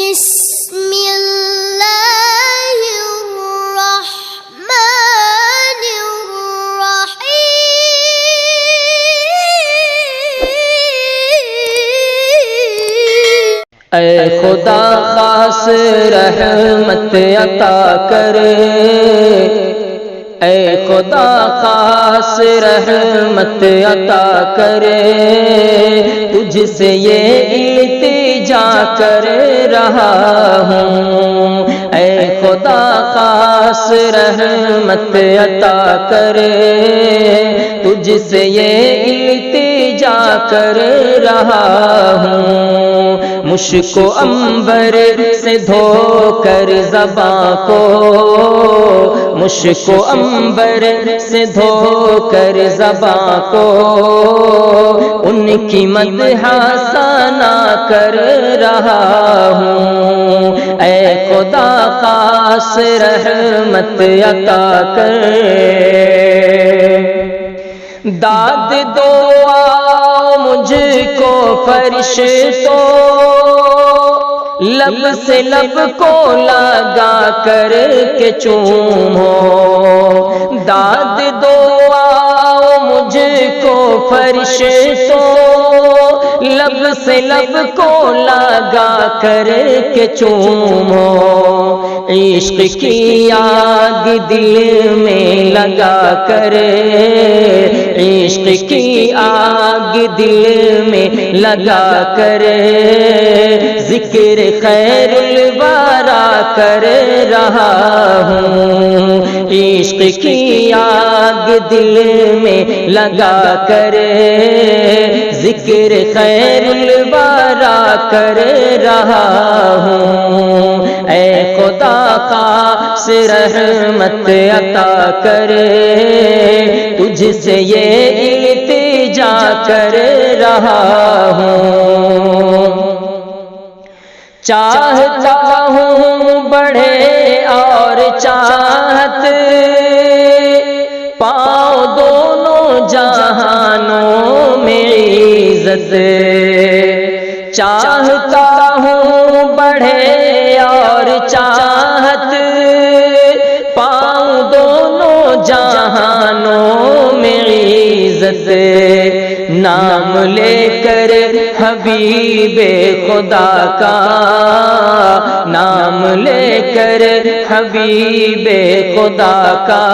بسم اللہ الرحمن الرحیم۔ اے خدا خاص رحمت عطا کر، اے خدا خاص رحمت عطا کر، تجھ سے یہ التجا کر رہا ہوں۔ اے خدا خاص رحمت عطا کر، تجھ سے یہ التجا کر رہا ہوں۔ مشک و عنبر سے دھو کر زباں کو، مشک و عنبر سے دھو کر زباں کو، ان کی مدح ثنا کر رہا ہوں۔ اے خدا خاص رحمت عطا کر، داد دو مجھ کو فرشتوں، لب سے لب کو لگا کر کے چومو، داد دو مجھ کو فرشتوں، لب سے لب کو لگا کر کے چومو، عشق کی آگ دل میں لگا کر، عشق کی آگ دل میں لگا کر، ذکر خیر الورا کر رہا ہوں۔ عشق کی آگ دل میں لگا کر، ذکر خیر الورا کر رہا ہوں۔ اے خدا خاص رحمت عطا کر، تجھ سے یہ التجا کر رہا ہوں۔ چاہتا ہوں بڑھے اور چاہت پاؤں دونوں جہانوں میں عزت، چاہتا ہوں بڑھے اور چاہت پاؤں دونوں جہانوں میں عزت، نام لے کر حبیب خدا کا، نام لے کر حبیب خدا کا،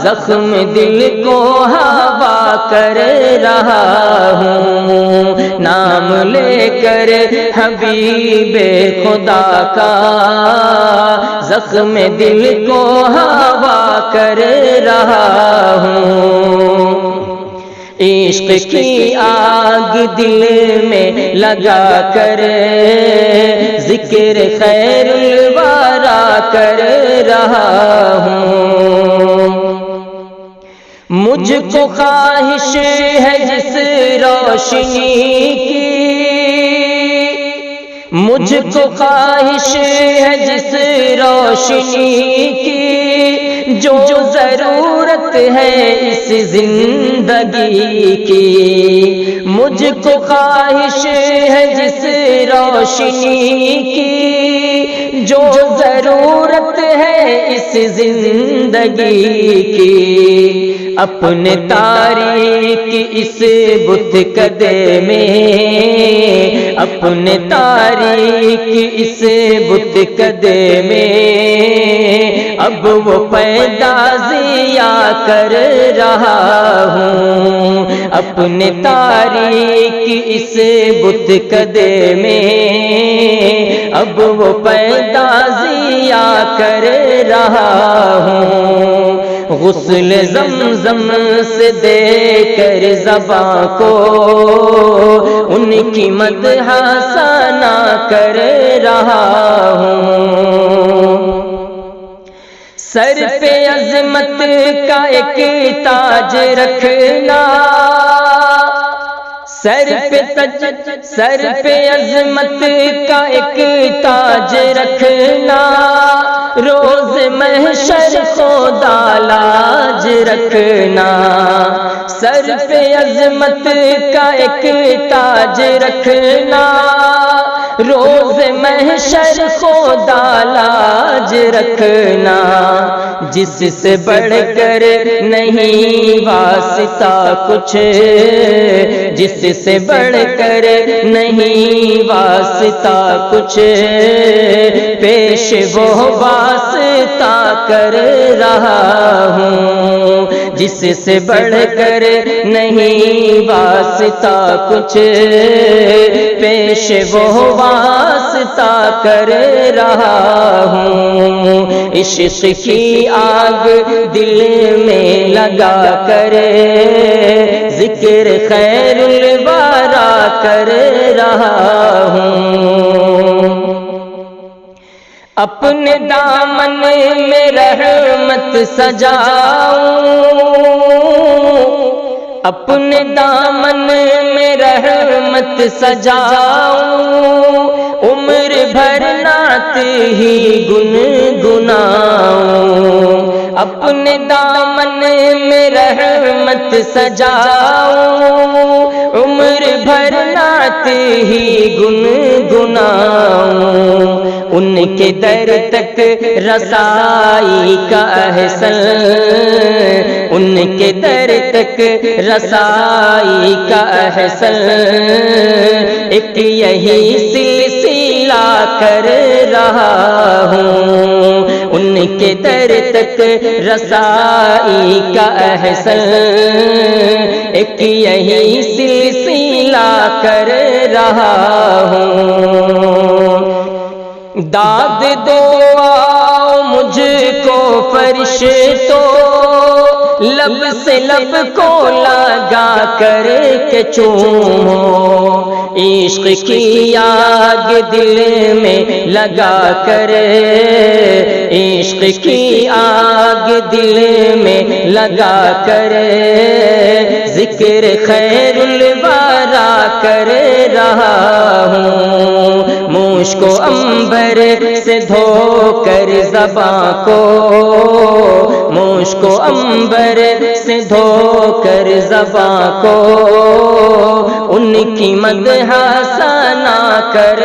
زخم دل کو ہوا کر رہا ہوں۔ نام لے کر حبیب خدا کا، زخم دل کو ہوا کر رہا ہوں۔ عشق کی آگ دل میں لگا کر، ذکر خیر الورا کر رہا ہوں۔ مجھ کو خواہش ہے جس روشنی کی، مجھ کو خواہش ہے جس روشنی کی، جو ضرورت ہے اس زندگی کی، مجھ کو خواہش ہے جس روشنی کی، جو ضرورت ہے اس زندگی کی، اپنے تاریک اس بت کدے میں، اپنے تاریک اس بت کدے میں، اب وہ پیدا ضیا کر رہا ہوں۔ اپنے تاریک اس بت کدے میں، اب وہ پیدا ضیا کر رہا ہوں۔ غسل زمزم سے دے کر زباں کو، ان کی مدح ثنا کر رہا ہوں۔ سر پہ عظمت کا ایک تاج رکھنا، سر پہ عظمت کا ایک تاج رکھنا، روز محشر خدا لاج رکھنا، سر پہ عظمت کا ایک تاج رکھنا، روز محشر خدا لاج رکھنا، جس سے بڑھ کر نہیں واسطہ کچھ، جس سے بڑھ کر نہیں واسطہ کچھ، پیش وہ واسطہ کر رہا ہوں، جس سے بڑھ کر نہیں واسطہ کچھ، پیش وہ واسطہ کر رہا ہوں، عشق کی آگ دل میں لگا کر ذکر خیر الورا کر رہا ہوں، اپنے دامن میں رحمت سجاؤں، اپنے دامن میں رحمت سجاؤں، عمر بھر نعت ہی گنگناؤں، اپنے دامن میں رحمت سجاؤں، عمر بھر نعت ہی گنگناؤں، ان کے در تک رسائی کا احسن، ان کے در تک رسائی کا احسن، ایک یہی سلسلہ کر رہا ہوں، ان کے در تک رسائی کا احسن، ایک یہی سلسلہ کر رہا ہوں، داد دو آؤ مجھ کو فرشتوں، لب سے لب کو لگا کر کے چومو، عشق کی آگ دل میں لگا کر، عشق کی آگ دل میں لگا کر ذکر خیر الورا کر رہا ہوں، مجھ کو عنبر سے دھو کر زباں کو، مجھ کو عنبر سے دھو کر زباں کو، ان کی مدح ثنا کر